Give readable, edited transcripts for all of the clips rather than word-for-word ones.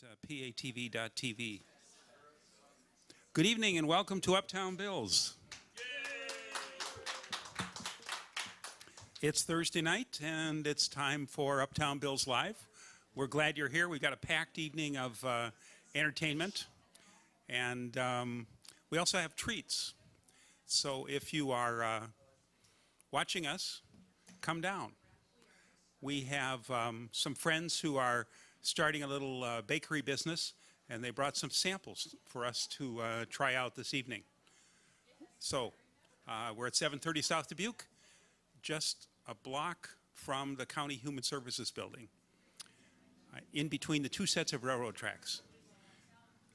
patv.tv. Good evening and welcome to Uptown Bills. It's Thursday night and it's time for Uptown Bills Live. We're glad you're here. We've got a packed evening of entertainment, and we also have treats. So if you are watching us, come down. We have some friends who are starting a little bakery business, and they brought some samples for us to try out this evening. So we're at 730 South Dubuque, just a block from the County Human Services Building, in between the two sets of railroad tracks.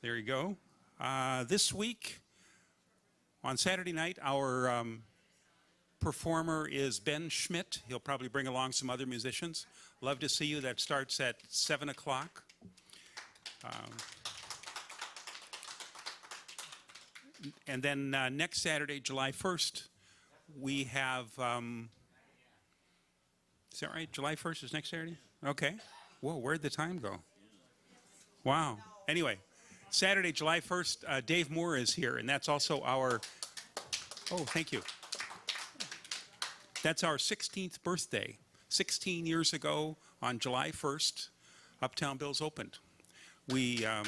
There you go. This week, on Saturday night, our performer is Ben Schmidt. He'll probably bring along some other musicians. Love to see you. That starts at 7 o'clock. And then next Saturday, July 1st, we have, is that right? July 1st is next Saturday? Okay. Whoa, where'd the time go? Wow. Anyway, Saturday, July 1st, Dave Moore is here, and that's also our, oh, thank you. That's our 16th birthday. 16 years ago, on July 1st, Uptown Bills opened. We, oh.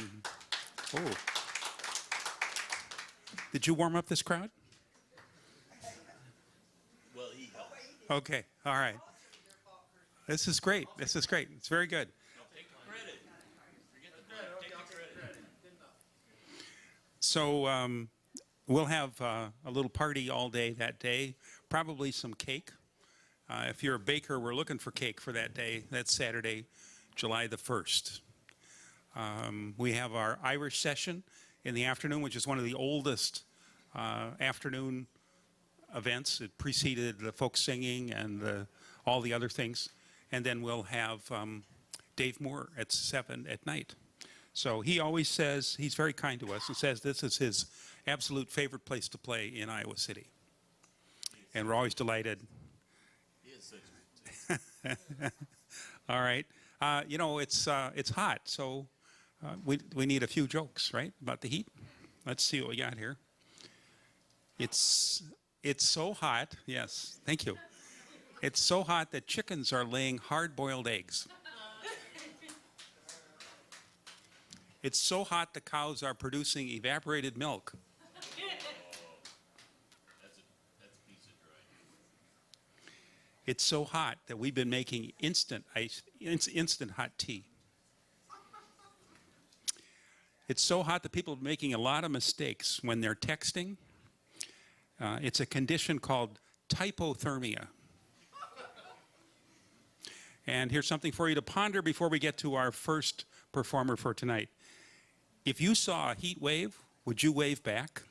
Did you warm up this crowd? Well, he helped. Okay, all right. This is great. This is great. It's very good. No, take the credit. Forget the credit. Take the credit. So we'll have a little party all day that day, probably some cake. If you're a baker, we're looking for cake for that day. That's Saturday, July the 1st. We have our Irish session in the afternoon, which is one of the oldest afternoon events. It preceded the folk singing and all the other things. And then we'll have Dave Moore at 7 at night. So he always says, he's very kind to us, and says this is his absolute favorite place to play in Iowa City. And we're always delighted. He is 6'2". All right. You know, it's hot, so we need a few jokes, right, about the heat. Let's see what we got here. It's so hot. Yes, thank you. It's so hot that chickens are laying hard-boiled eggs. It's so hot the cows are producing evaporated milk. That's a piece of dry. It's so hot that we've been making instant hot tea. It's so hot that people are making a lot of mistakes when they're texting. It's a condition called typothermia. And here's something for you to ponder before we get to our first performer for tonight. If you saw a heat wave, would you wave back?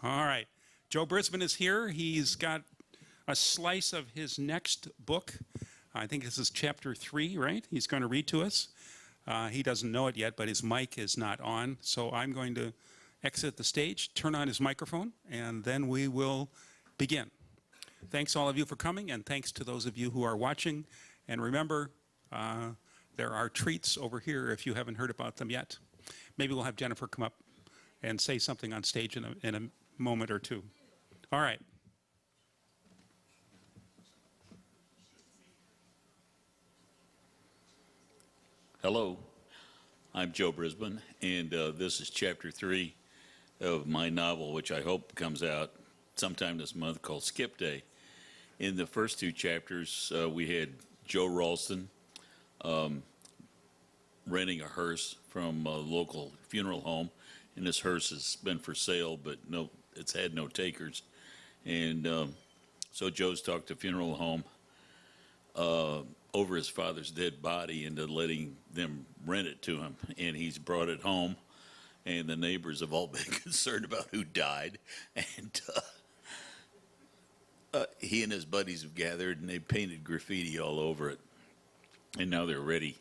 All right. Joe Brisbane is here. He's got a slice of his next book. I think this is chapter 3, right? He's going to read to us. He doesn't know it yet, but his mic is not on. So I'm going to exit the stage, turn on his microphone, and then we will begin. Thanks all of you for coming, and thanks to those of you who are watching. And remember, there are treats over here if you haven't heard about them yet. Maybe we'll have Jennifer come up and say something on stage in a moment or two. All right. Hello, I'm Joe Brisbane, and this is chapter 3 of my novel, which I hope comes out sometime this month, called Skip Day. In the first 2 chapters, we had Joe Ralston renting a hearse from a local funeral home, and this hearse has been for sale, but it's had no takers. And so Joe's talked to funeral home over his father's dead body into letting them rent it to him, and he's brought it home, and the neighbors have all been concerned about who died, and he and his buddies have gathered and they painted graffiti all over it, and now they're ready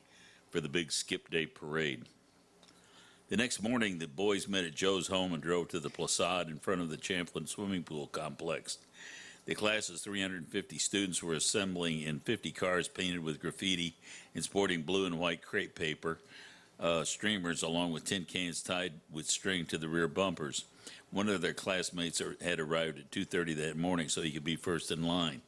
for the big Skip Day parade. The next morning, the boys met at Joe's home and drove to the Placade in front of the Champlain swimming pool complex. The class's 350 students were assembling in 50 cars painted with graffiti and sporting blue and white crepe paper streamers, along with tin cans tied with string to the rear bumpers. One of their classmates had arrived at 2:30 that morning so he could be first in line.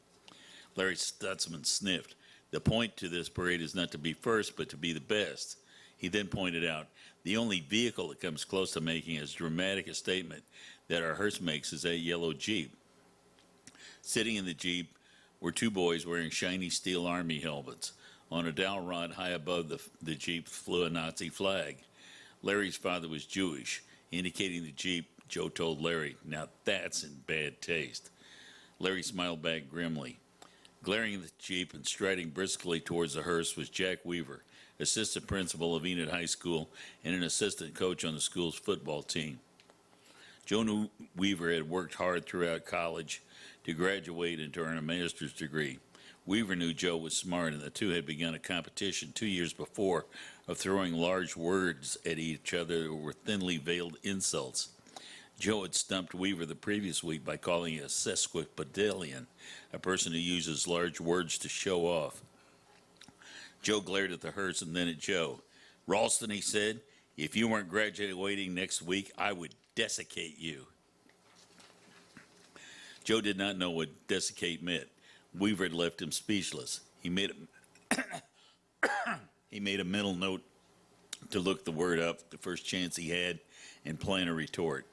Larry Stutzman sniffed. The point to this parade is not to be first, but to be the best. He then pointed out, the only vehicle that comes close to making as dramatic a statement that our hearse makes is that yellow Jeep. Sitting in the Jeep were two boys wearing shiny steel army helmets. On a dowel rod high above the Jeep flew a Nazi flag. Larry's father was Jewish. Indicating the Jeep, Joe told Larry, now that's in bad taste. Larry smiled back grimly. Glaring at the Jeep and striding briskly towards the hearse was Jack Weaver, assistant principal of Enid High School and an assistant coach on the school's football team. Joe Weaver had worked hard throughout college to graduate and to earn a master's degree. Weaver knew Joe was smart, and the two had begun a competition 2 years before of throwing large words at each other that were thinly veiled insults. Joe had stumped Weaver the previous week by calling it a sesquipedalian, a person who uses large words to show off. Joe glared at the hearse and then at Joe. Ralston, he said, if you weren't graduating next week, I would desiccate you. Joe did not know what desiccate meant. Weaver had left him speechless. He made a mental note to look the word up the first chance he had and plan a retort.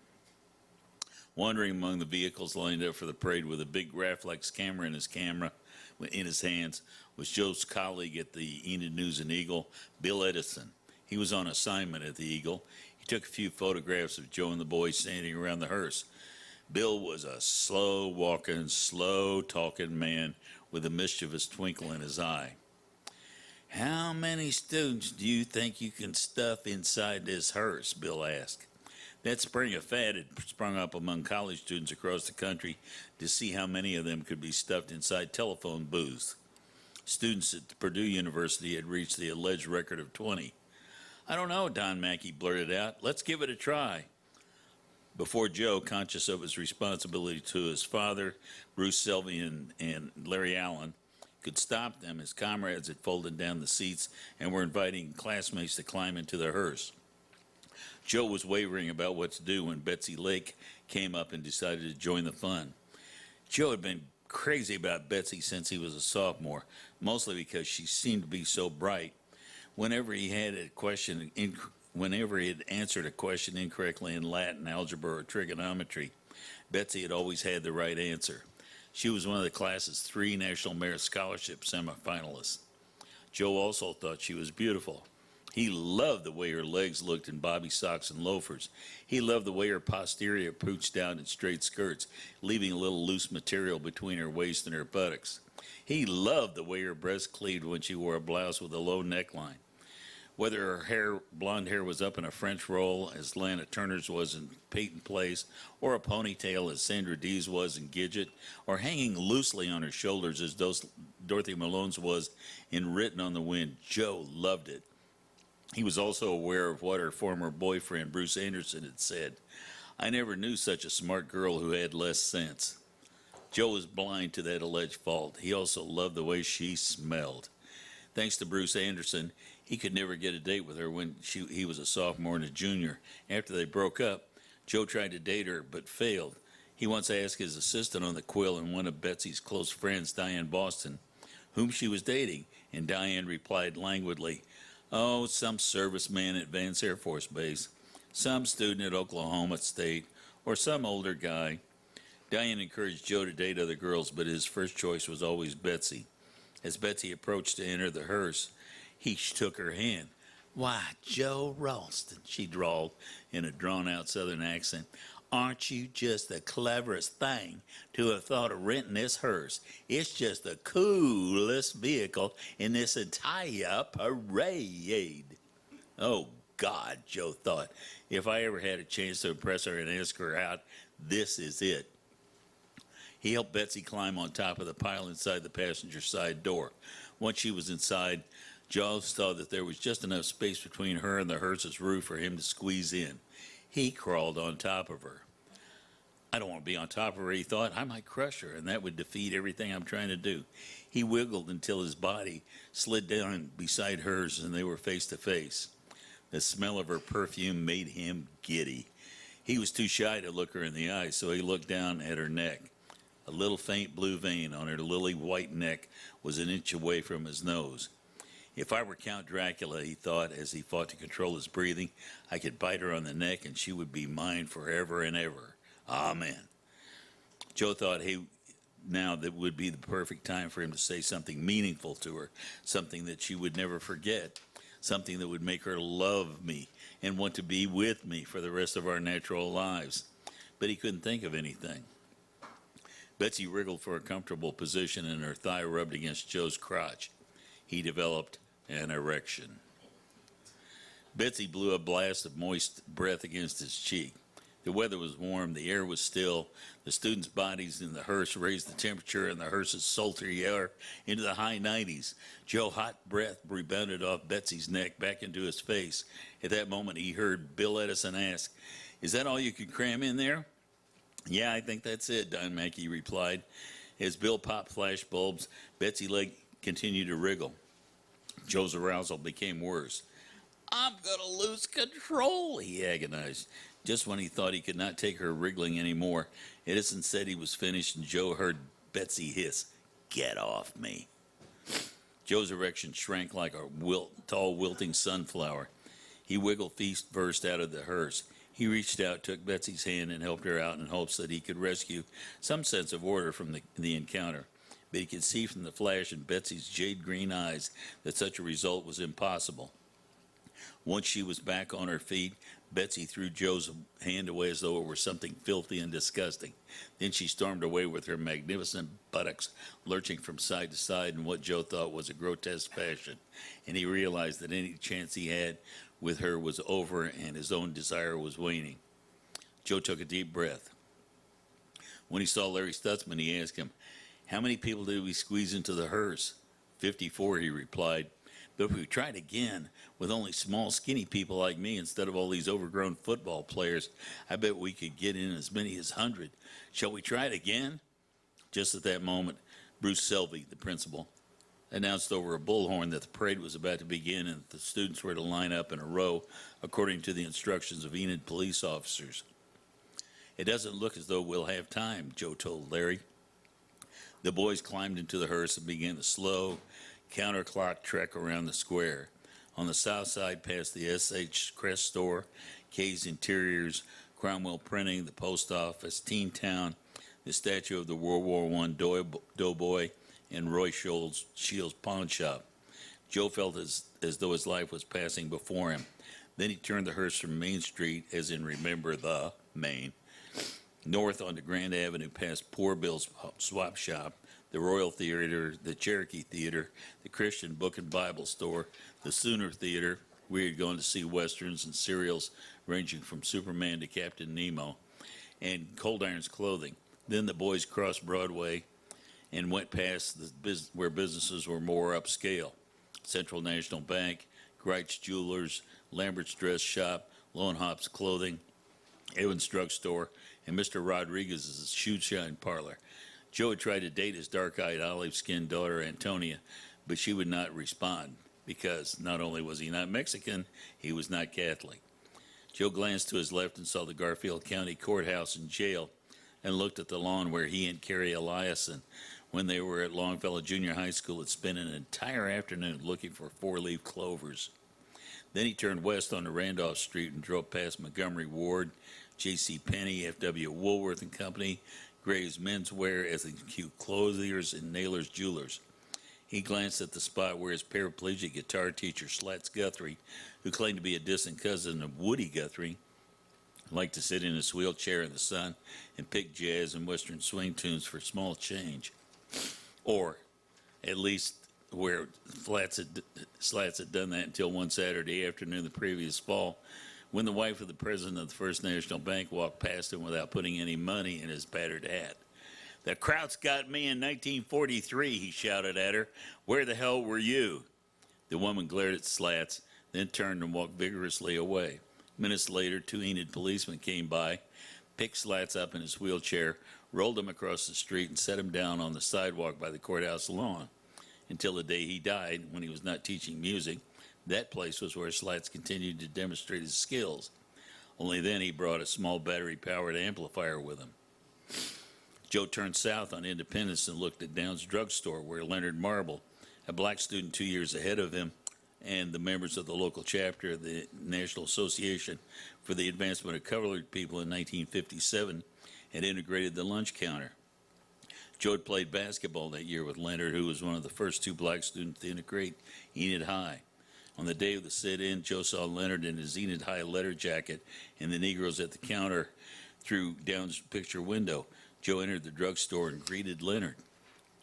Wandering among the vehicles lined up for the parade with a big Graflex camera in his hands was Joe's colleague at the Enid News and Eagle, Bill Edison. He was on assignment at the Eagle. He took a few photographs of Joe and the boys standing around the hearse. Bill was a slow-walking, slow-talking man with a mischievous twinkle in his eye. How many students do you think you can stuff inside this hearse? Bill asked. That spring a fad had sprung up among college students across the country to see how many of them could be stuffed inside telephone booths. Students at Purdue University had reached the alleged record of 20. I don't know, Don Mackey blurted out. Let's give it a try. Before Joe, conscious of his responsibility to his father, Bruce Selvey and Larry Allen, could stop them, his comrades had folded down the seats and were inviting classmates to climb into the hearse. Joe was wavering about what to do when Betsy Lake came up and decided to join the fun. Joe had been crazy about Betsy since he was a sophomore, mostly because she seemed to be so bright. Whenever he had answered a question incorrectly in Latin, algebra, or trigonometry, Betsy had always had the right answer. She was one of the class's 3 National Merit Scholarship semifinalists. Joe also thought she was beautiful. He loved the way her legs looked in bobby socks and loafers. He loved the way her posterior pooched out in straight skirts, leaving a little loose material between her waist and her buttocks. He loved the way her breasts cleaved when she wore a blouse with a low neckline. Whether her blonde hair was up in a French roll, as Lana Turner's was in Peyton Place, or a ponytail, as Sandra Dee's was in Gidget, or hanging loosely on her shoulders, as Dorothy Malone's was in Written on the Wind, Joe loved it. He was also aware of what her former boyfriend, Bruce Anderson, had said. I never knew such a smart girl who had less sense. Joe was blind to that alleged fault. He also loved the way she smelled. Thanks to Bruce Anderson, he could never get a date with her when he was a sophomore and a junior. After they broke up, Joe tried to date her but failed. He once asked his assistant on the quill and one of Betsy's close friends, Diane Boston, whom she was dating, and Diane replied languidly, oh, some serviceman at Vance Air Force Base, some student at Oklahoma State, or some older guy. Diane encouraged Joe to date other girls, but his first choice was always Betsy. As Betsy approached to enter the hearse, he took her hand. Why, Joe Ralston, she drawled in a drawn-out Southern accent. Aren't you just the cleverest thing to have thought of renting this hearse? It's just the coolest vehicle in this entire parade. Oh, God, Joe thought. If I ever had a chance to impress her and ask her out, this is it. He helped Betsy climb on top of the pile inside the passenger side door. Once she was inside, Joe saw that there was just enough space between her and the hearse's roof for him to squeeze in. He crawled on top of her. I don't want to be on top of her, he thought. I might crush her, and that would defeat everything I'm trying to do. He wiggled until his body slid down beside hers, and they were face to face. The smell of her perfume made him giddy. He was too shy to look her in the eyes, so he looked down at her neck. A little faint blue vein on her lily white neck was an inch away from his nose. If I were Count Dracula, he thought as he fought to control his breathing, I could bite her on the neck and she would be mine forever and ever. Amen. Joe thought now that would be the perfect time for him to say something meaningful to her, something that she would never forget, something that would make her love me and want to be with me for the rest of our natural lives. But he couldn't think of anything. Betsy wriggled for a comfortable position and her thigh rubbed against Joe's crotch. He developed an erection. Betsy blew a blast of moist breath against his cheek. The weather was warm, the air was still. The students' bodies in the hearse raised the temperature in the hearse's sultry air into the high 90s. Joe's hot breath rebounded off Betsy's neck back into his face. At that moment, he heard Bill Edison ask, "Is that all you could cram in there?" "Yeah, I think that's it," Don Mackey replied. As Bill popped flash bulbs, Betsy's leg continued to wriggle. Joe's arousal became worse. "I'm going to lose control," he agonized. Just when he thought he could not take her wriggling anymore, Edison said he was finished, and Joe heard Betsy hiss, "Get off me." Joe's erection shrank like a tall, wilting sunflower. He wiggled feet first out of the hearse. He reached out, took Betsy's hand, and helped her out in hopes that he could rescue some sense of order from the encounter. But he could see from the flash in Betsy's jade green eyes that such a result was impossible. Once she was back on her feet, Betsy threw Joe's hand away as though it were something filthy and disgusting. Then she stormed away with her magnificent buttocks lurching from side to side in what Joe thought was a grotesque fashion, and he realized that any chance he had with her was over and his own desire was waning. Joe took a deep breath. When he saw Larry Stutzman, he asked him, "How many people did we squeeze into the hearse?" 54, he replied. "But if we tried again with only small, skinny people like me instead of all these overgrown football players, I bet we could get in as many as 100. Shall we try it again?" Just at that moment, Bruce Selvey, the principal, announced over a bullhorn that the parade was about to begin and that the students were to line up in a row according to the instructions of Enid police officers. "It doesn't look as though we'll have time," Joe told Larry. The boys climbed into the hearse and began the slow, counterclock trek around the square. On the south side, past the S.H. Crest store, Kay's Interiors, Cromwell Printing, the post office, Teen Town, the statue of the World War I doughboy, and Roy Shields' pawn shop. Joe felt as though his life was passing before him. Then he turned the hearse from Main Street, as in remember the Main, north onto Grand Avenue past Poor Bill's swap shop, the Royal Theater, the Cherokee Theater, the Christian Book and Bible Store, the Sooner Theater, where he had gone to see westerns and serials ranging from Superman to Captain Nemo, and Cold Iron's Clothing. Then the boys crossed Broadway and went past where businesses were more upscale. Central National Bank, Greit's Jewelers, Lambert's Dress Shop, Lone Hop's Clothing, Evans Drug Store, and Mr. Rodriguez's Shoe Shine Parlor. Joe had tried to date his dark-eyed, olive-skinned daughter, Antonia, but she would not respond because not only was he not Mexican, he was not Catholic. Joe glanced to his left and saw the Garfield County Courthouse and jail and looked at the lawn where he and Carrie Eliason, when they were at Longfellow Junior High School, had spent an entire afternoon looking for four-leaf clovers. Then he turned west onto Randolph Street and drove past Montgomery Ward, J.C. Penney, F.W. Woolworth and Company, Gray's Menswear, S&Q Clothiers, and Naylor's Jewelers. He glanced at the spot where his paraplegic guitar teacher, Slats Guthrie, who claimed to be a distant cousin of Woody Guthrie, liked to sit in his wheelchair in the sun and pick jazz and western swing tunes for small change. Or, at least, where Slats had done that until one Saturday afternoon the previous fall, when the wife of the president of the First National Bank walked past him without putting any money in his battered hat. "The Krauts got me in 1943, he shouted at her. "Where the hell were you?" The woman glared at Slats, then turned and walked vigorously away. Minutes later, two Enid policemen came by. picked Slats up in his wheelchair, rolled him across the street, and set him down on the sidewalk by the courthouse lawn. Until the day he died, when he was not teaching music, that place was where Slats continued to demonstrate his skills. Only then he brought a small battery-powered amplifier with him. Joe turned south on Independence and looked at Down's drugstore, where Leonard Marble, a black student 2 years ahead of him, and the members of the local chapter of the National Association for the Advancement of Colored People in 1957, had integrated the lunch counter. Joe had played basketball that year with Leonard, who was one of the first two black students to integrate Enid High. On the day of the sit-in, Joe saw Leonard in his Enid High letter jacket and the Negroes at the counter through Down's picture window. Joe entered the drugstore and greeted Leonard.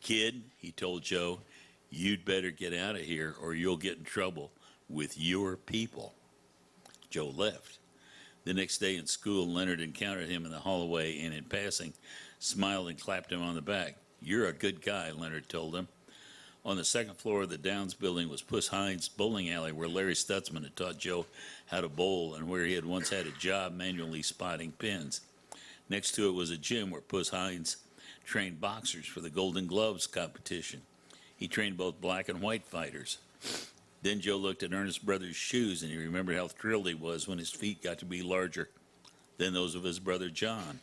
"Kid," he told Joe, "you'd better get out of here or you'll get in trouble with your people." Joe left. The next day in school, Leonard encountered him in the hallway and, in passing, smiled and clapped him on the back. "You're a good guy," Leonard told him. On the second floor of the Downs building was Puss Hines' bowling alley, where Larry Stutzman had taught Joe how to bowl and where he had once had a job manually spotting pins. Next to it was a gym where Puss Hines trained boxers for the Golden Gloves competition. He trained both black and white fighters. Then Joe looked at Ernest Brothers' shoes, and he remembered how thrilled he was when his feet got to be larger than those of his brother John.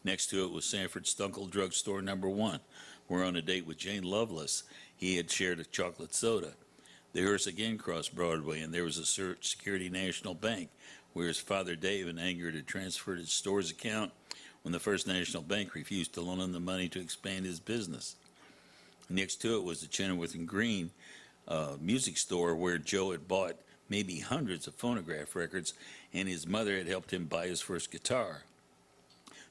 Next to it was Sanford Stunkel Drugstore Number 1, where on a date with Jane Lovelace, he had shared a chocolate soda. The hearse again crossed Broadway, and there was a Security National Bank, where his father Dave, in anger, had transferred his store's account when the First National Bank refused to loan him the money to expand his business. Next to it was the Chenoweth and Green music store, where Joe had bought maybe hundreds of phonograph records, and his mother had helped him buy his first guitar.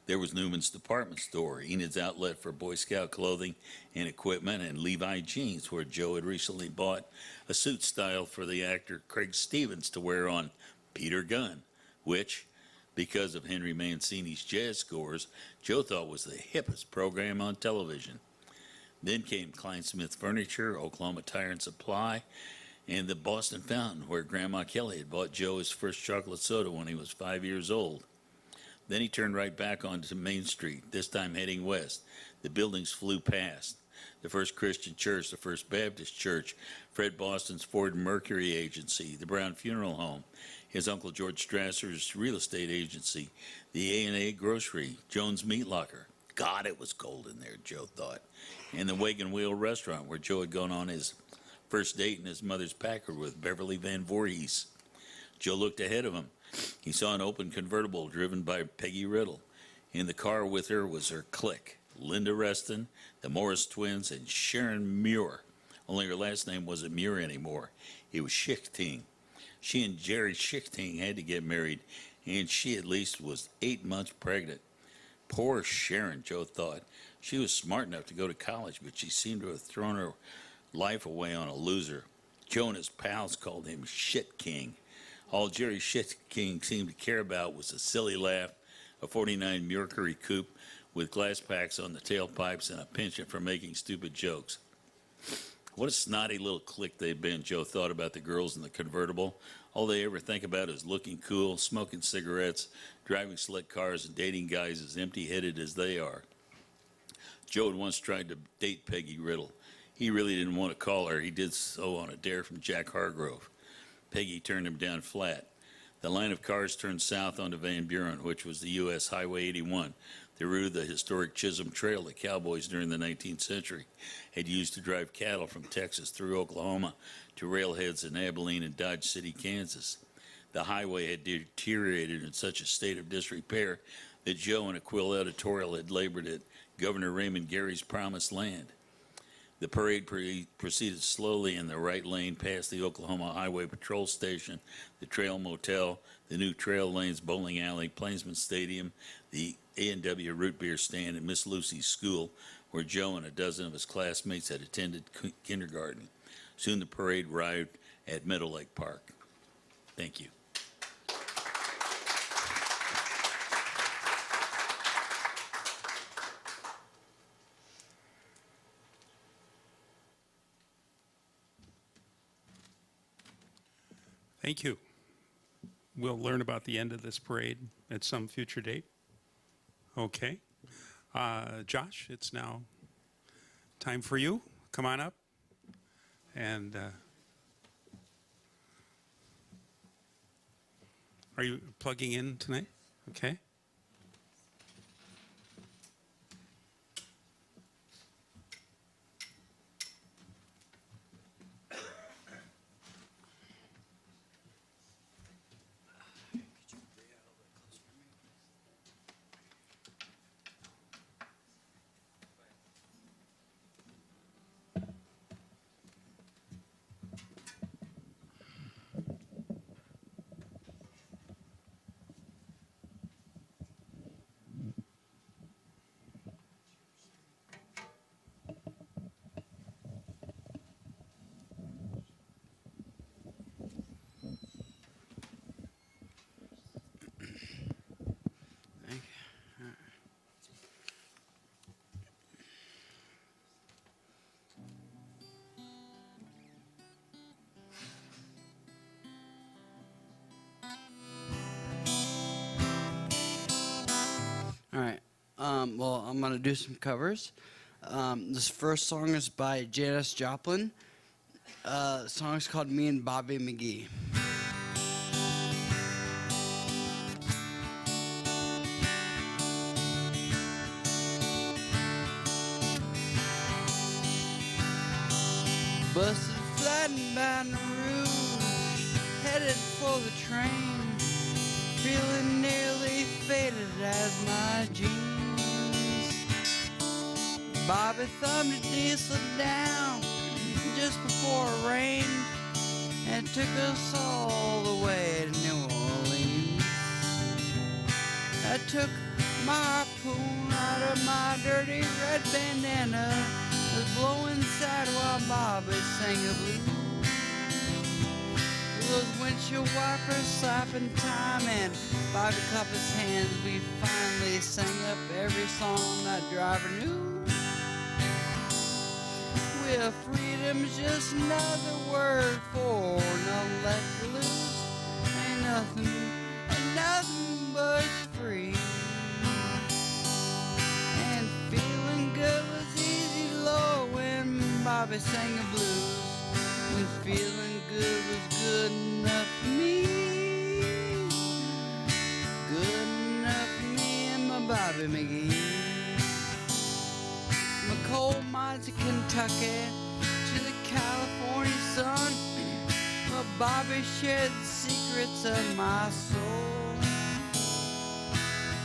There was Newman's department store, Enid's outlet for Boy Scout clothing and equipment, and Levi Jeans, where Joe had recently bought a suit style for the actor Craig Stevens to wear on Peter Gunn, which, because of Henry Mancini's jazz scores, Joe thought was the hippest program on television. Then came Kleinsmith Furniture, Oklahoma Tire and Supply, and the Boston Fountain, where Grandma Kelly had bought Joe his first chocolate soda when he was 5 years old. Then he turned right back onto Main Street, this time heading west. The buildings flew past. The First Christian Church, the First Baptist Church, Fred Boston's Ford Mercury Agency, the Brown Funeral Home, his Uncle George Strasser's real estate agency, the A&A Grocery, Jones Meat Locker. God, it was cold in there, Joe thought. And the Wagon Wheel Restaurant, where Joe had gone on his first date in his mother's Packard with Beverly Van Voorhees. Joe looked ahead of him. He saw an open convertible driven by Peggy Riddle. In the car with her was her clique, Linda Reston, the Morris twins, and Sharon Muir. Only her last name wasn't Muir anymore. It was Schichting. She and Jerry Schichting had to get married, and she at least was 8 months pregnant. Poor Sharon, Joe thought. She was smart enough to go to college, but she seemed to have thrown her life away on a loser. Joe and his pals called him Shit King. All Jerry Shit King seemed to care about was a silly laugh, a 49 Mercury coupe with glass packs on the tailpipes, and a penchant for making stupid jokes. What a snotty little clique they've been, Joe thought about the girls in the convertible. All they ever think about is looking cool, smoking cigarettes, driving slick cars, and dating guys as empty-headed as they are. Joe had once tried to date Peggy Riddle. He really didn't want to call her. He did so on a dare from Jack Hargrove. Peggy turned him down flat. The line of cars turned south onto Van Buren, which was the U.S. Highway 81, the route of the historic Chisholm Trail the cowboys during the 19th century had used to drive cattle from Texas through Oklahoma to railheads in Abilene and Dodge City, Kansas. The highway had deteriorated in such a state of disrepair that Joe, in a Quill editorial, had labored it Governor Raymond Gary's promised land. The parade proceeded slowly in the right lane past the Oklahoma Highway Patrol Station, the Trail Motel, the new Trail Lanes Bowling Alley, Plainsman Stadium, the A&W Root Beer Stand, and Miss Lucy's school, where Joe and a dozen of his classmates had attended kindergarten. Soon the parade arrived at Meadow Lake Park. Thank you. Thank you. We'll learn about the end of this parade at some future date. Okay. Josh, it's now time for you. Come on up. And are you plugging in tonight? Okay. All right. Well, I'm going to do some covers. This first song is by Janis Joplin. The song is called Me and Bobby McGee. Busted flat in Baton Rouge, headed for the train, feeling nearly faded as my jeans. Bobby thumbed a diesel down just before it rained and took us all the way to New Orleans. I took my harpoon out of my dirty red bandana, was blowing sad while Bobby sang a blues. Those windshield wipers slapping time and Bobby clapped his hands. We finally sang up every song that driver knew. Well, freedom's just another word for nothing left to lose. Ain't nothing but free. And feeling good was easy, Lord, when Bobby sang the blues. When feeling good was good enough for me. Good enough for me and my Bobby McGee. From the coal mines of Kentucky to the California sun, well, Bobby shared the secrets of my soul.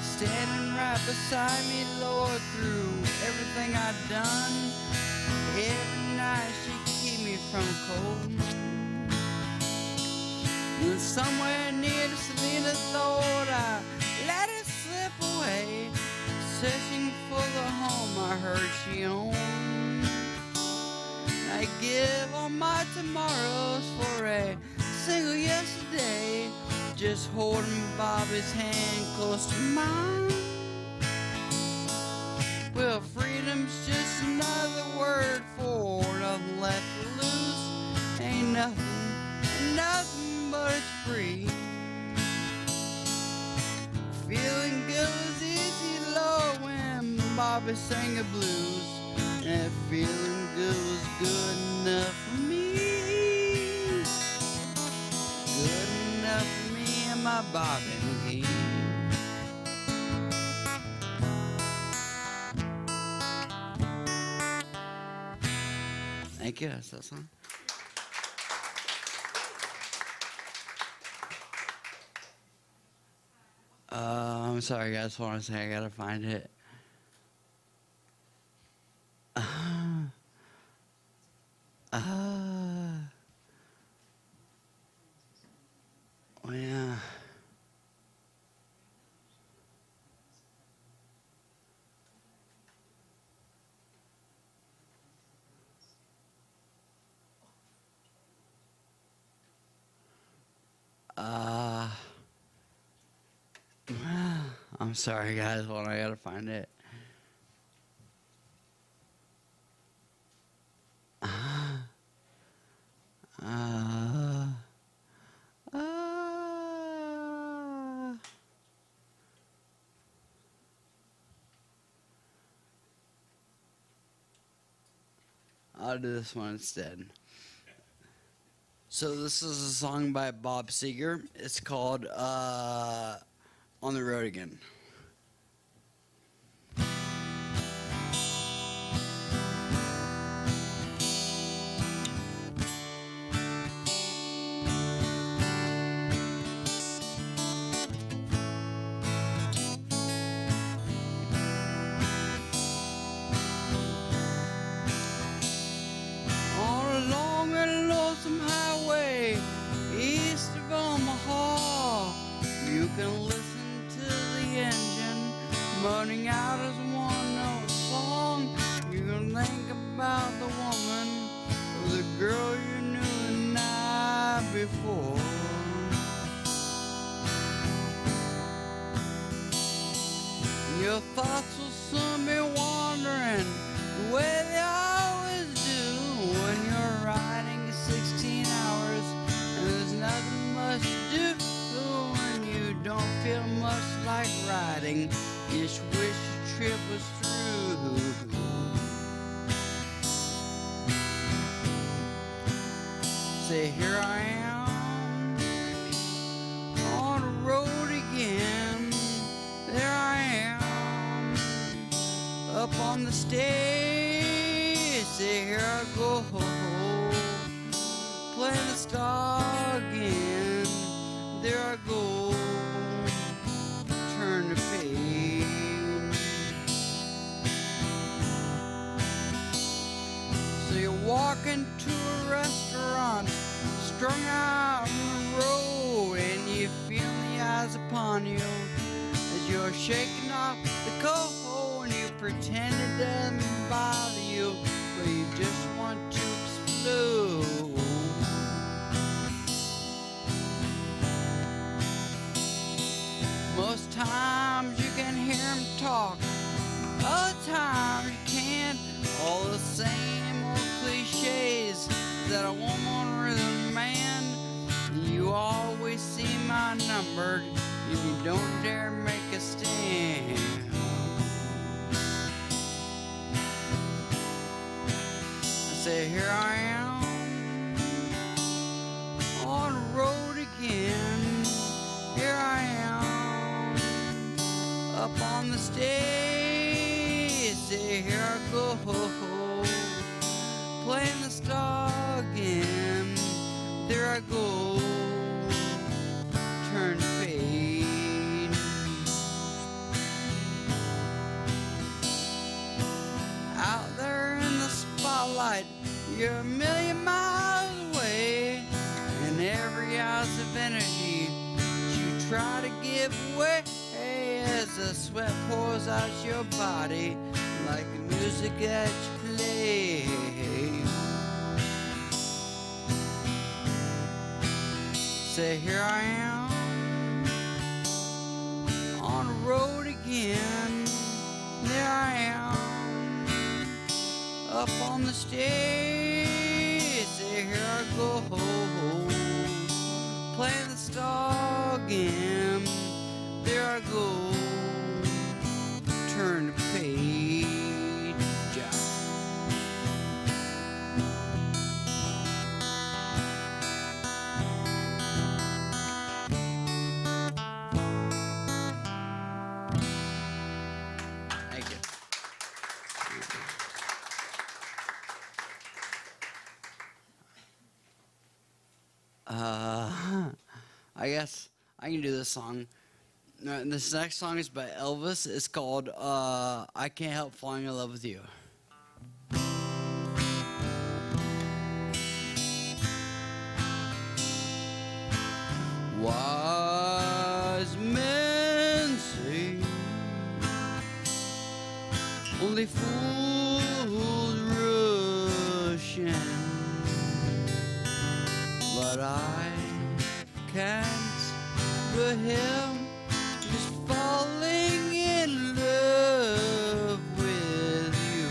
Standing right beside me, Lord, through everything I'd done. Every night she'd keep me from cold. And somewhere near to Selena, Lord, I let it slip away, searching for the home I heard she owned. I give all my tomorrows for a single yesterday, just holding Bobby's hand close to mine. Well, freedom's just another word for nothing left to lose. Ain't nothing but it's free. Feeling good was easy, Lord, when Bobby sang the blues. And feeling good was good enough for me. Good enough for me and my Bobby McGee. Thank you. That's that song. I'm sorry, guys. Hold on a second. I gotta find it. Oh yeah. I'm sorry, guys. Hold on, I gotta find it. I'll do this one instead. So this is a song by Bob Seger. It's called On the Road Again. You can listen to the engine moaning out as one note song. You can think about the woman or the girl you knew the night before. Your thoughts will soon be wandering the way they always do when you're riding 16 hours and there's nothing much to do. Don't feel much like riding. Just wish your trip was through. Say, here I am on the road again. There I am up on the stage. Say, here I go playing the star again. There I go. Turn the page. So you walk into a restaurant, strung out on the road, and you feel the eyes upon you as you're shaking off the cold, and you pretend it doesn't bother you, but you just want to explode. Most times you can hear him talk, other times you can't. All the same old cliches that a woman or a man. You always seem outnumbered if you don't dare make a stand. I say, here I am on the road again. Here I am up on the stage. Say, here I go playing the star again. There I go, turn the page. Out there in the spotlight, you're a million miles away, and every ounce of energy you try to give away as the sweat pours out your body like the music that you play. Say, here I am on the road again. There I am up on the stage. Say, here I go playing the star again. There I go, turn the page. Thank you. I guess I can do this song. This next song is by Elvis. It's called I Can't Help Falling in Love with You. Wise men say only fools rush in, but I can't but him just falling in love with you.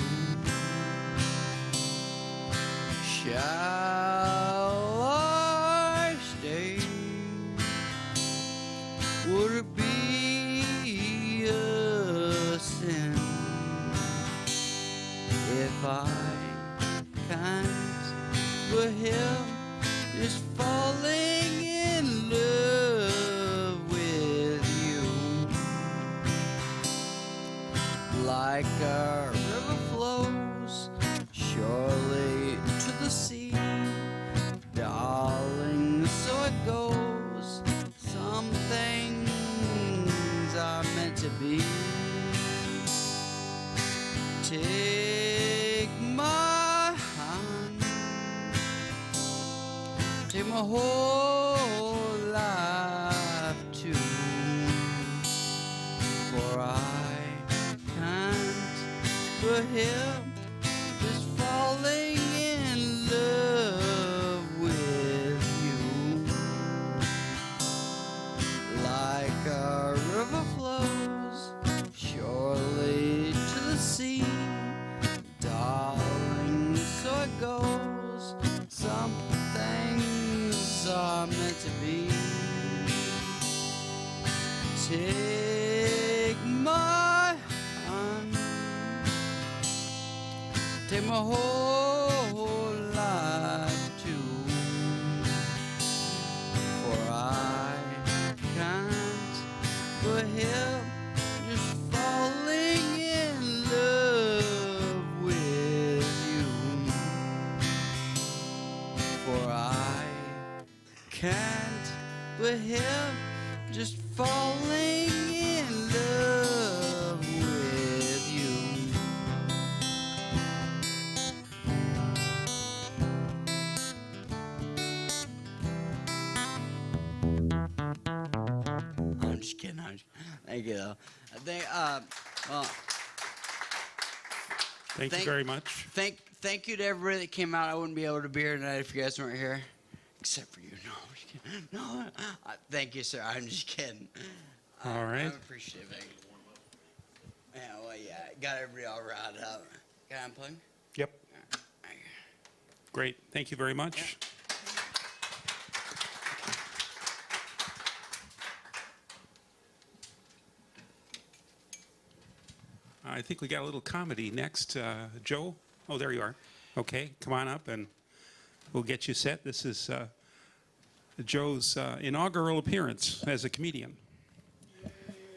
Shall I stay? Would it be a sin if I can't him, just falling in love with you. Like a river flows surely to the sea, darling, so it goes. Some things are meant to be. Take my hand, take my whole life too, for I can't but help just falling in love with you. Like a river flows surely to the sea, darling, so it goes. Some things are meant to be. Take my hand, take my whole life too, for I can't but help just falling in love with you. For I can't but help just falling in love with you. I'm just kidding. Thank you, though. I think, well, Thank you Thank- very much. thank you to everybody that came out. I wouldn't be able to be here tonight if you guys weren't here, except for you. No, I'm just kidding. No, thank you, sir. I'm just kidding. All right. I'm appreciative. Yeah, well, yeah, got everybody all riled up. Can I unplug? Yep. Thank you. Great. Thank you very much. I think we got a little comedy next. Joe? Oh, there you are. Okay, come on up and we'll get you set. This is Joe's inaugural appearance as a comedian.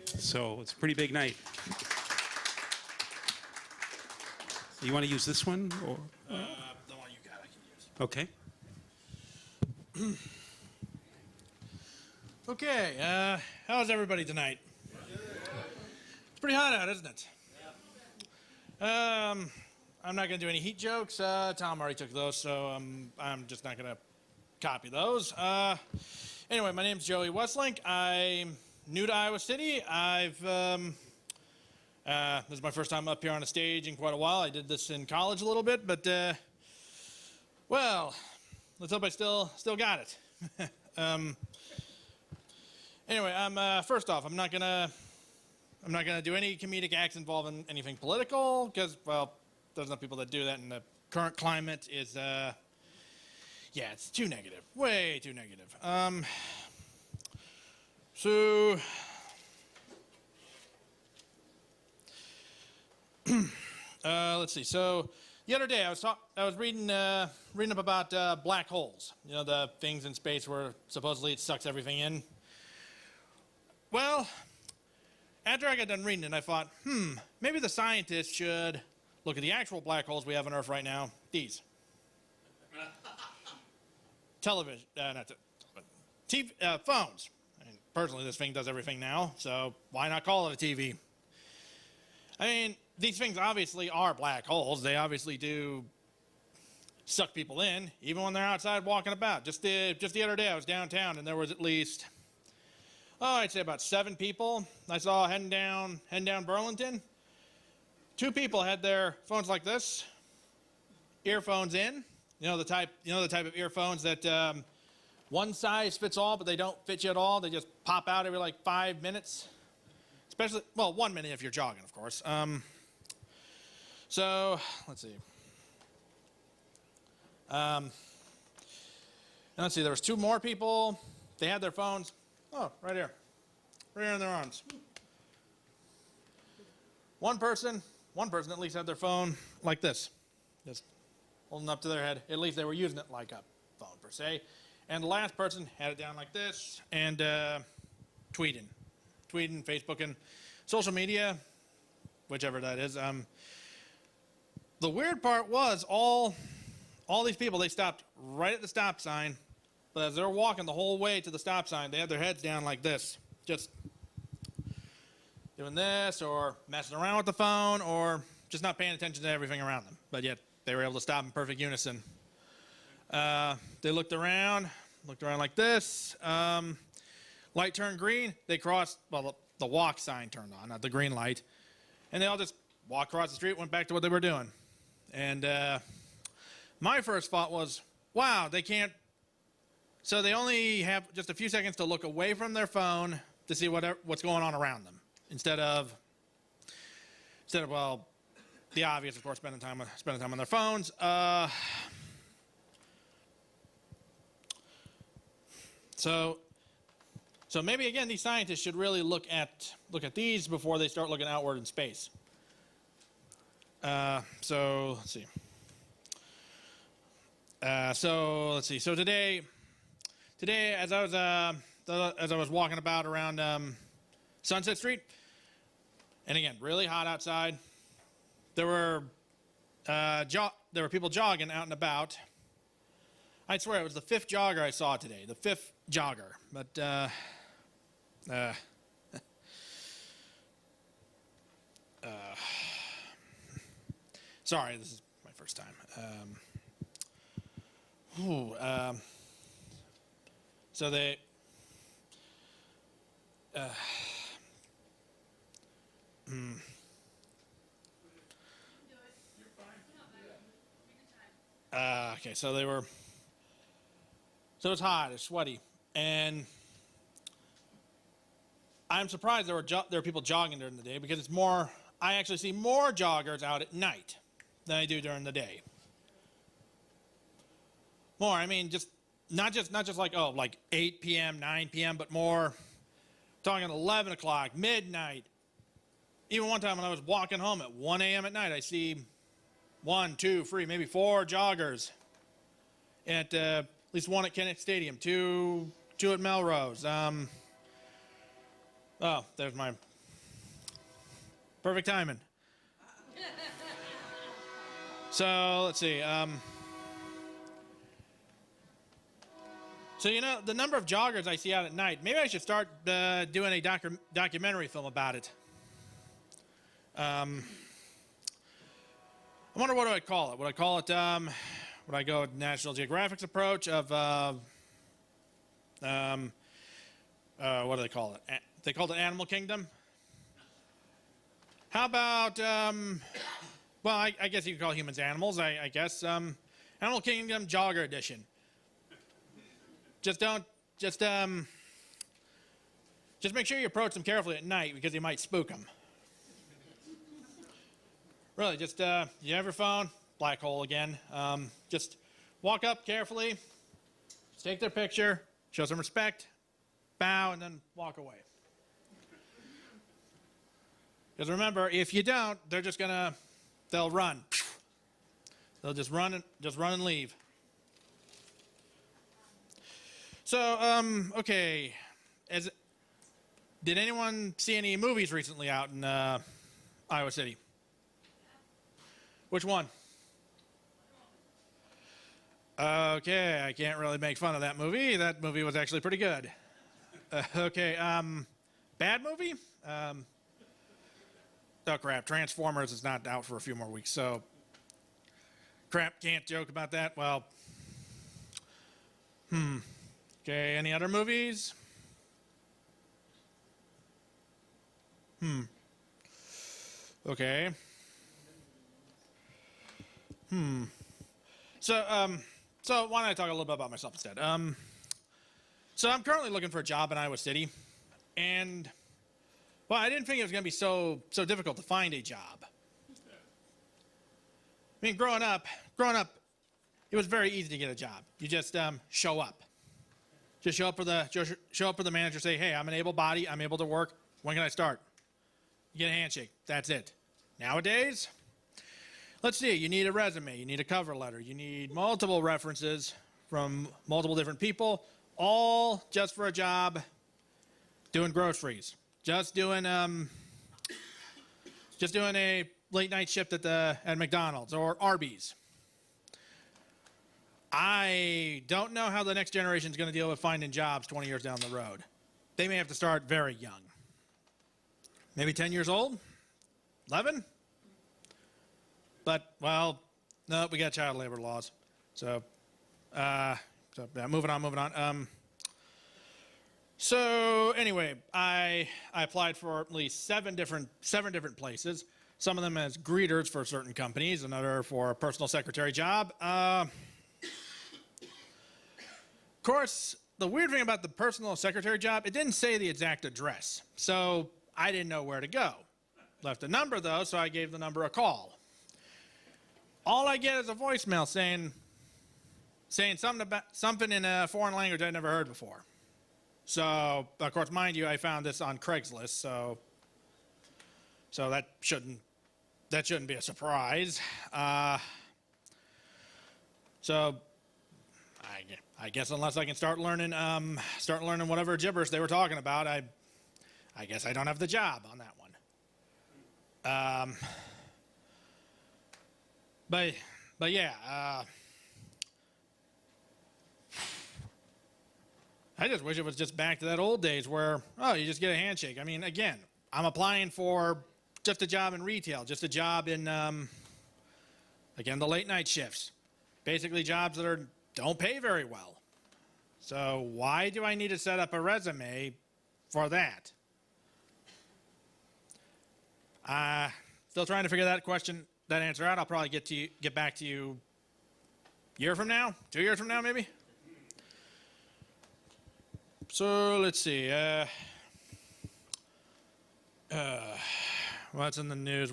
So it's a pretty big night. You want to use this one? Or? The one you got, I can use. Okay. Okay, how's everybody tonight? It's pretty hot out, isn't it? I'm not going to do any heat jokes. Tom already took those, so I'm just not going to copy those. Anyway, my name's Joey Westlink. I'm new to Iowa City. This is my first time up here on a stage in quite a while. I did this in college a little bit, but well, let's hope I still got it. Anyway, first off, I'm not gonna do any comedic acts involving anything political because, well, there's enough people that do that, and the current climate is, yeah, it's too negative, way too negative. So, let's see. So, the other day I was reading up about black holes. You know, the things in space where supposedly it sucks everything in. Well, after I got done reading it, I thought, maybe the scientists should look at the actual black holes we have on Earth right now. These. Television, not TV, phones. I mean, personally, this thing does everything now, so why not call it a TV? I mean, these things obviously are black holes. They obviously do suck people in, even when they're outside walking about. Just the other day, I was downtown, and there was at least, I'd say about 7 people I saw heading down Burlington. 2 people had their phones like this, earphones in. You know the type of earphones that one size fits all, but they don't fit you at all. They just pop out every like 5 minutes. Especially, well, 1 minute if you're jogging, of course. So let's see. Let's see. There was 2 more people. They had their phones. Oh, right here in their arms. One person at least had their phone like this, just holding up to their head. At least they were using it like a phone per se. And the last person had it down like this and tweeting, Facebooking, social media, whichever that is. The weird part was all these people, they stopped right at the stop sign, but as they're walking the whole way to the stop sign, they had their heads down like this, just doing this or messing around with the phone or just not paying attention to everything around them. But yet they were able to stop in perfect unison. They looked around like this. Light turned green. They crossed, well, the walk sign turned on, not the green light. And they all just walked across the street, went back to what they were doing. And my first thought was, wow, they can't. So they only have just a few seconds to look away from their phone to see what's going on around them. Instead of, well, the obvious, of course, spending time on their phones. So maybe again, these scientists should really look at these before they start looking outward in space. So let's see. So today, as I was walking about around Sunset Street, and again, really hot outside. There were people jogging out and about. I swear it was the fifth jogger I saw today. The fifth jogger, but sorry, this is my first time. So they. Okay, so they were. So it's hot, it's sweaty, and I'm surprised there were people jogging during the day because it's more. I actually see more joggers out at night than I do during the day. More, I mean, just not just like 8 p.m., 9 p.m., but more talking 11 o'clock, midnight. Even one time when I was walking home at 1 a.m. at night, I see 1, 2, 3, maybe 4 joggers at least one at Kennett Stadium, two at Melrose. Oh, there's my perfect timing. So let's see. So the number of joggers I see out at night. Maybe I should start doing a documentary film about it. I wonder what do I call it? Would I call it? Would I go with National Geographic's approach of? What do they call it? They called it Animal Kingdom. How about? Well, I guess you could call humans animals. I guess Animal Kingdom Jogger Edition. Just make sure you approach them carefully at night because you might spook them. Really, just you have your phone, black hole again. Just walk up carefully, just take their picture, show some respect, bow, and then walk away. Because remember, if you don't, they'll run. They'll just run and leave. So, okay. Did anyone see any movies recently out in Iowa City? Which one? Okay, I can't really make fun of that movie. That movie was actually pretty good. Okay, bad movie? Oh crap, Transformers is not out for a few more weeks, so crap, can't joke about that. Well, okay, any other movies? Okay. So why don't I talk a little bit about myself instead? So I'm currently looking for a job in Iowa City, and well, I didn't think it was going to be so difficult to find a job. I mean, growing up, it was very easy to get a job. You just show up. Just show up for the manager. Say, hey, I'm an able body. I'm able to work. When can I start? You get a handshake. That's it. Nowadays, let's see. You need a resume. You need a cover letter. You need multiple references from multiple different people, all just for a job doing groceries. Just doing a late night shift at McDonald's or Arby's. I don't know how the next generation is going to deal with finding jobs 20 years down the road. They may have to start very young. Maybe 10 years old? 11? But, well, no, we got child labor laws. So yeah, moving on. So anyway, I applied for at least seven different places. Some of them as greeters for certain companies, another for a personal secretary job. Of course, the weird thing about the personal secretary job, it didn't say the exact address. So I didn't know where to go. Left a number though, so I gave the number a call. All I get is a voicemail saying something in a foreign language I'd never heard before. So, of course, mind you, I found this on Craigslist, so that shouldn't be a surprise. So I guess unless I can start learning whatever gibberish they were talking about, I guess I don't have the job on that one. But yeah, I just wish it was just back to that old days where, oh, you just get a handshake. I mean, again, I'm applying for just a job in retail, just a job in, again, the late night shifts. Basically jobs that don't pay very well. So why do I need to set up a resume for that? Still trying to figure that answer out. I'll probably get back to you a year from now, 2 years from now, maybe. So let's see. What's in the news?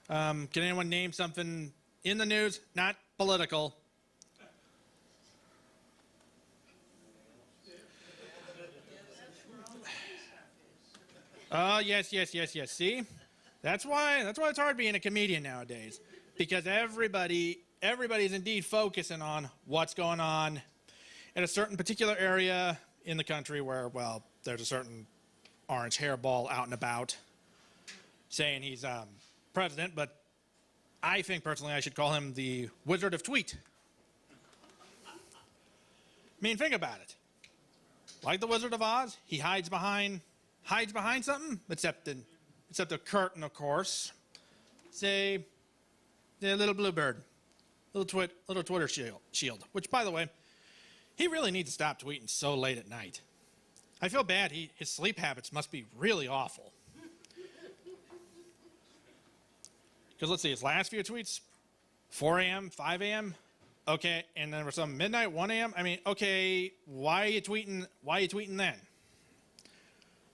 Can anyone name something in the news? Not political. Oh, yes. See? That's why it's hard being a comedian nowadays. Because everybody's indeed focusing on what's going on in a certain particular area in the country where, well, there's a certain orange hairball out and about saying he's president, but I think personally I should call him the Wizard of Tweet. I mean, think about it. Like the Wizard of Oz, he hides behind something, except a curtain, of course. Say, the little bluebird, little Twitter shield, which, by the way, he really needs to stop tweeting so late at night. I feel bad. His sleep habits must be really awful. Because let's see, his last few tweets, 4 a.m., 5 a.m., okay, and then there was some midnight, 1 a.m. I mean, okay, why are you tweeting then?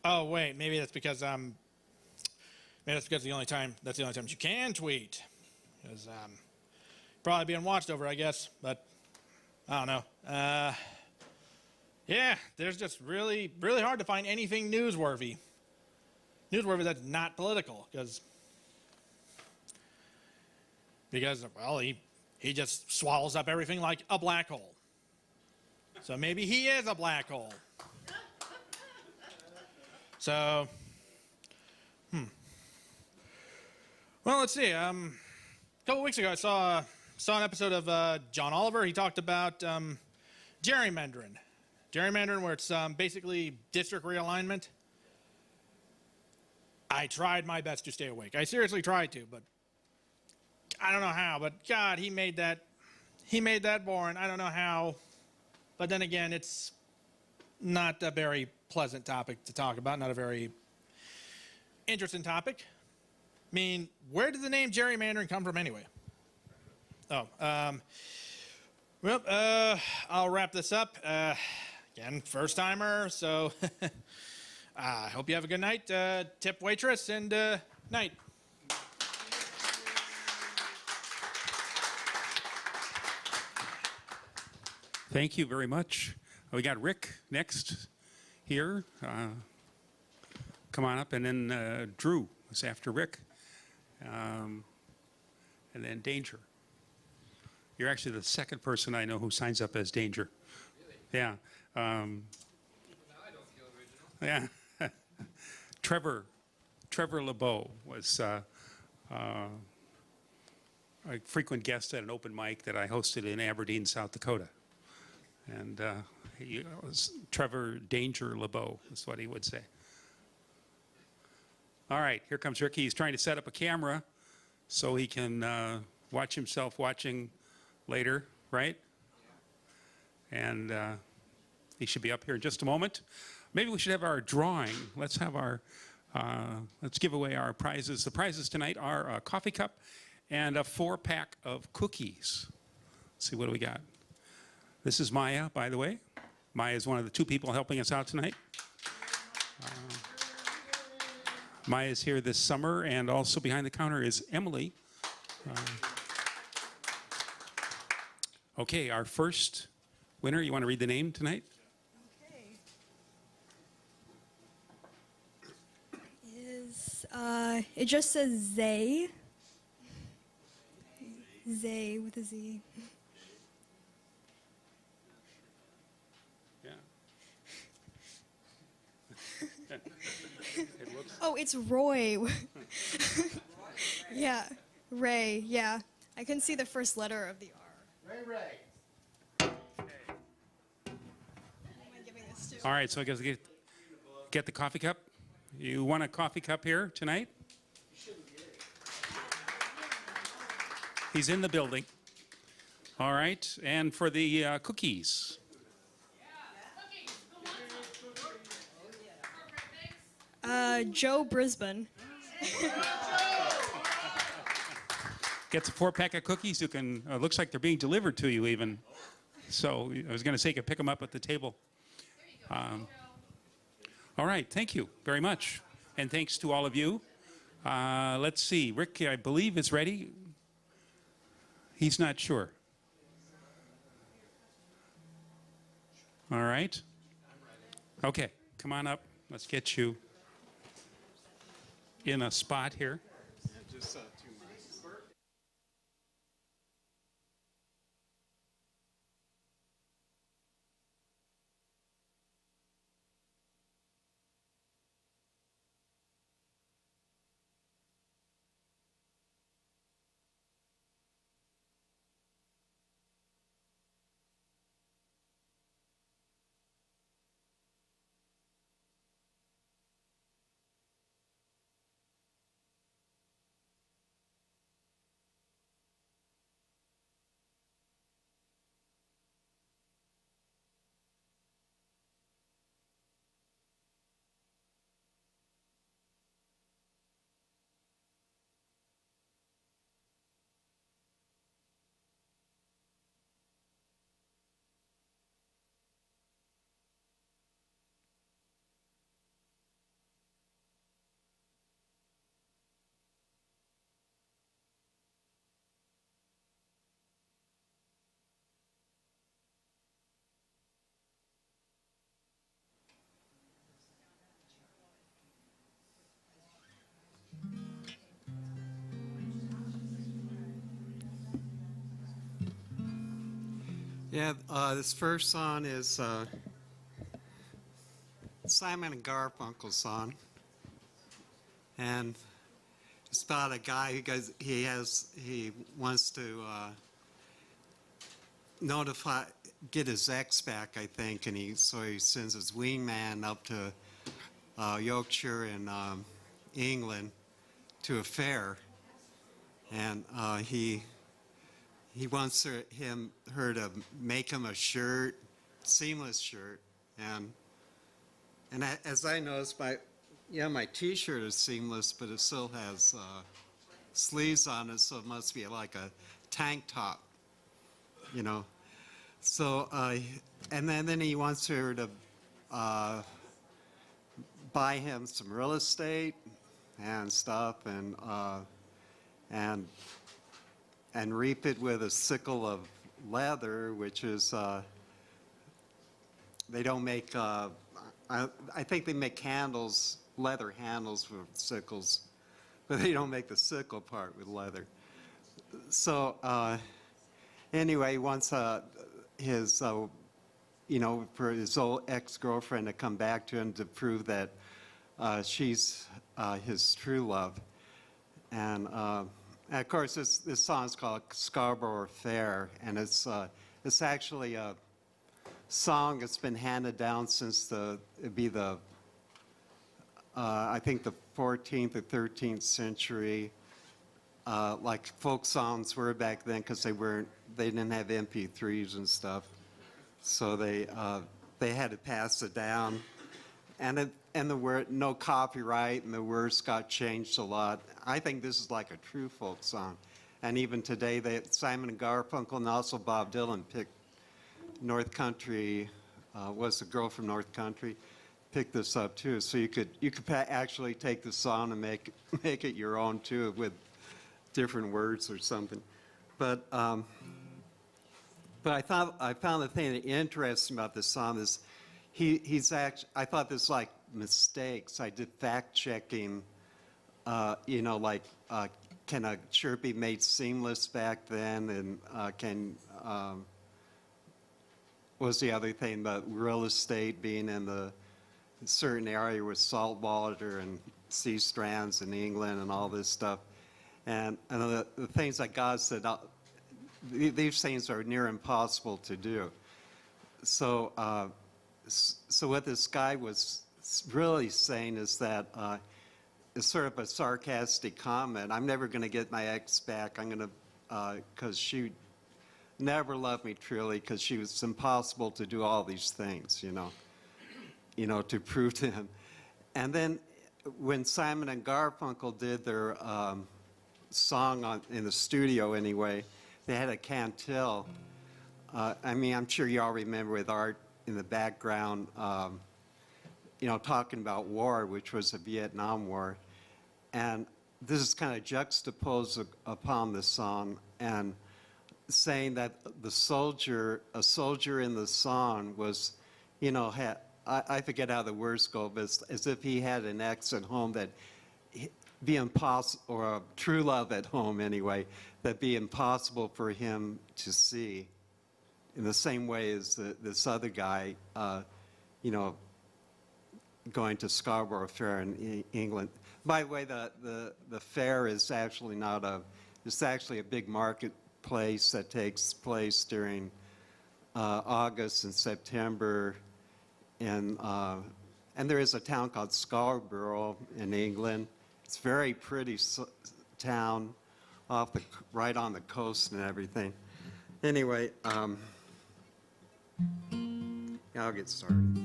Oh wait, maybe that's because that's the only time you can tweet. Because probably being watched over, I guess, but I don't know. Yeah, there's just really hard to find anything newsworthy that's not political, because well, he just swallows up everything like a black hole. So maybe he is a black hole. So, well, let's see. A couple weeks ago, I saw an episode of John Oliver. He talked about gerrymandering. Gerrymandering, where it's basically district realignment. I tried my best to stay awake. I seriously tried to, but I don't know how. But God, he made that boring. I don't know how. But then again, it's not a very pleasant topic to talk about. Not a very interesting topic. I mean, where did the name gerrymandering come from anyway? Oh, well, I'll wrap this up. Again, first timer, so I hope you have a good night. Tip waitress and night. Thank you very much. We got Rick next here. Come on up, and then Drew is after Rick, and then Danger. You're actually the second person I know who signs up as Danger. Yeah. Yeah. Trevor LeBeau was a frequent guest at an open mic that I hosted in Aberdeen, South Dakota. And he was Trevor Danger LeBeau, is what he would say. All right, here comes Ricky. He's trying to set up a camera so he can watch himself watching later, right? And he should be up here in just a moment. Maybe we should have our drawing. Let's have our, let's give away our prizes. The prizes tonight are a coffee cup and a 4-pack of cookies. Let's see, what do we got? This is Maya, by the way. Maya is one of the 2 people helping us out tonight. Maya is here this summer, and also behind the counter is Emily. Okay, our first winner, you want to read the name tonight? Okay. It just says Zay. Zay with a Z. Yeah. Oh, it's Roy. Yeah, Ray. Yeah, I couldn't see the first letter of the R. Ray. Who am I giving this to? All right, so I guess get the coffee cup. You want a coffee cup here tonight? He's in the building. All right, and for the cookies. Joe Brisbane. Gets a 4-pack of cookies. You can, looks like they're being delivered to you even. So I was going to say you could pick them up at the table. All right, thank you very much. And thanks to all of you. Let's see, Rick, I believe is ready. He's not sure. All right. Okay, come on up. Let's get you in a spot here. Yeah, this first song is Simon and Garfunkel's song, and it's about a guy who goes. He wants to get his ex back, I think, and so he sends his wingman up to Yorkshire in England to a fair, and he wants her to make him a shirt, seamless shirt, and as I noticed, my T-shirt is seamless, but it still has sleeves on it, so it must be like a tank top, you know. So and then he wants her to buy him some real estate and stuff, and reap it with a sickle of leather, which is, they don't make, I think they make handles, leather handles with sickles, but they don't make the sickle part with leather. So, Anyway, he wants his, for his old ex-girlfriend to come back to him to prove that she's his true love. And of course, this song's called Scarborough Fair, and it's actually a song that's been handed down since I think the 14th or 13th century, like folk songs were back then, because they didn't have MP3s and stuff, so they had to pass it down, and the word, no copyright, and the words got changed a lot. I think this is like a true folk song, and even today, Simon and Garfunkel and also Bob Dylan picked North Country, was the girl from North Country, picked this up too. So you could actually take the song and make it your own too, with different words or something. But I found the thing interesting about this song is he's actually, I thought this like mistakes. I did fact checking, like can a shirt be made seamless back then, and was the other thing about real estate being in the certain area with salt water and sea strands in England and all this stuff. And the things that God said, these things are near impossible to do. So what this guy was really saying is that it's sort of a sarcastic comment. I'm never going to get my ex back. I'm going to, because she never loved me truly, because she was impossible to do all these things, to prove to him. And then when Simon and Garfunkel did their song in the studio anyway, they had a cantil. I'm sure you all remember with Art in the background, talking about war, which was the Vietnam War. And this is kind of juxtaposed upon the song, and saying that a soldier in the song was, I forget how the words go, but it's as if he had an ex at home that be impossible, or a true love at home anyway, that'd be impossible for him to see, in the same way as this other guy, going to Scarborough Fair in England. By the way, the fair is actually it's actually a big marketplace that takes place during August and September, and there is a town called Scarborough in England. It's a very pretty town, right on the coast and everything. Anyway, I'll get started.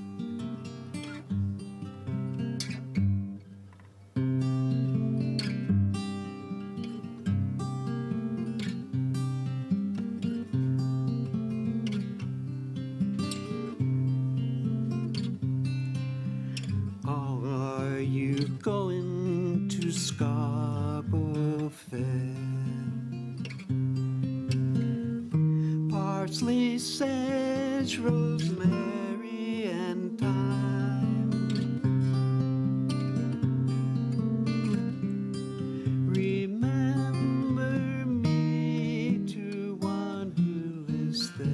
Are you going to Scarborough Fair? Parsley, sage, rosemary, and thyme. Remember me to one who is there.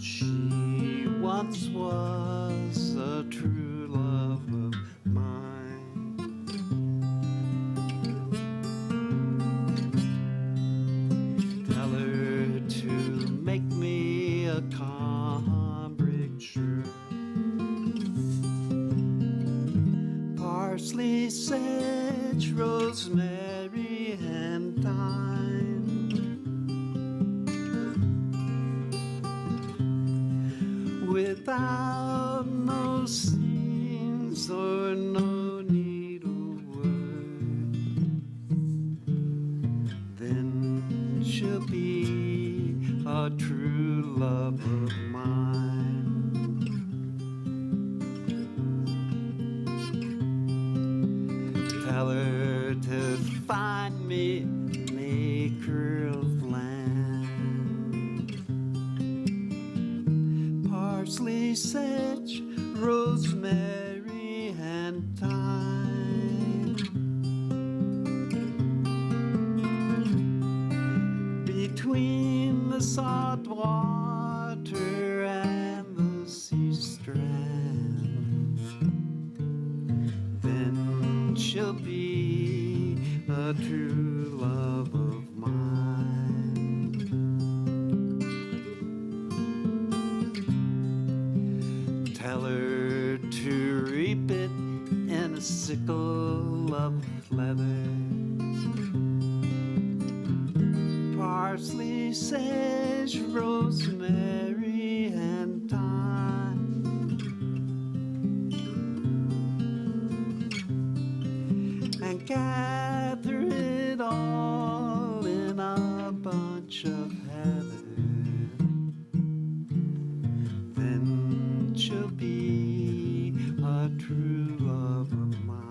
She once was a true love of mine. Tell her to make me a cambric shirt. Parsley, sage, rosemary, and thyme. Without no seams or no needlework, then she'll be a true love of mine. Tell her to find me an acre of land. Parsley, sage, rosemary, and thyme. be a true love of mine. Tell her to reap it in a sickle of leather. Parsley, sage, rosemary, and thyme. And gather it all in a bunch of heather. Then she'll be a true love of mine.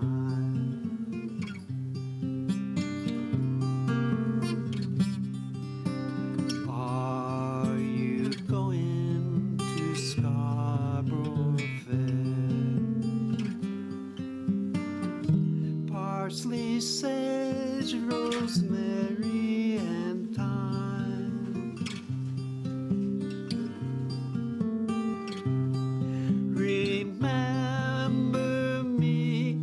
Are you going to Scarborough Fair? Parsley, sage, rosemary, and thyme. Remember me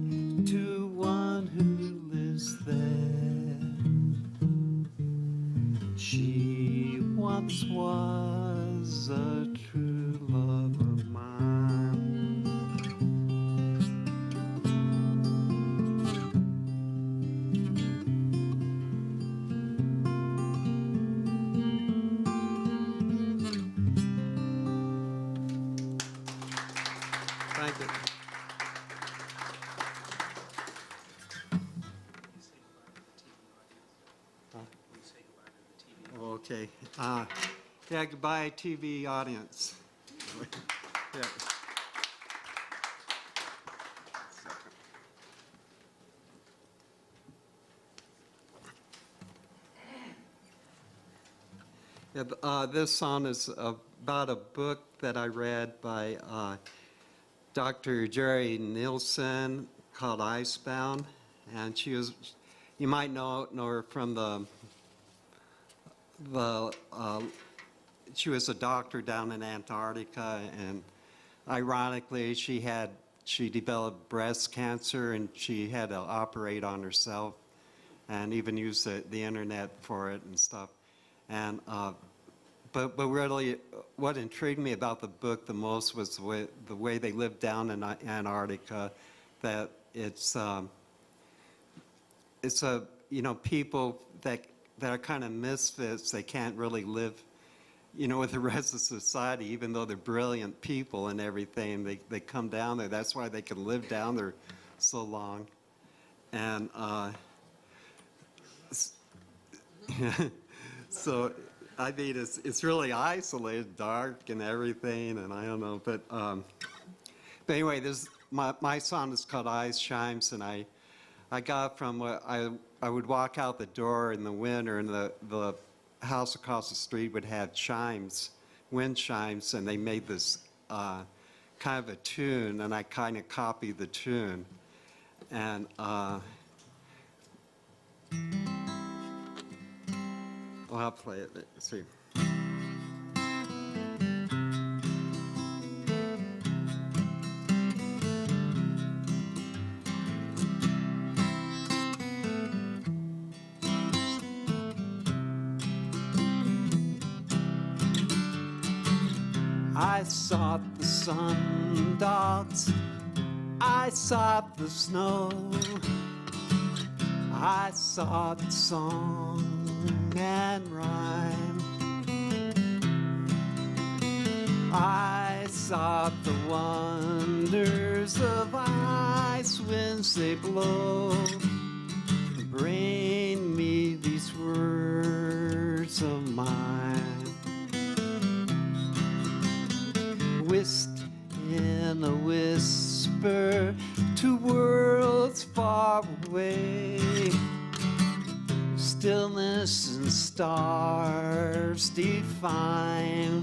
to one who lives there. She once was a true love of mine. Thank you. Okay. Yeah, goodbye, TV audience. Yeah. Yeah, this song is about a book that I read by Dr. Jerry Nielsen called Icebound, and she was, you might know her from she was a doctor down in Antarctica, and ironically, she developed breast cancer, and she had to operate on herself, and even use the internet for it and stuff. And but really, what intrigued me about the book the most was the way they lived down in Antarctica. That it's people that are kind of misfits. They can't really live, with the rest of society, even though they're brilliant people and everything. They come down there. That's why they can live down there so long. And so, I mean, it's really isolated, dark and everything, and I don't know. But anyway, my song is called Ice Chimes, and I got from I would walk out the door in the winter, and the house across the street would have chimes, wind chimes, and they made this kind of a tune, and I kind of copied the tune. And I'll play it. Let's see. I sought the sun dogs, I sought the snow, I sought song and rhyme. I sought the wonders of ice winds they blow. Bring me these words of mine. Whisked in a whisper to worlds far away. Stillness and stars define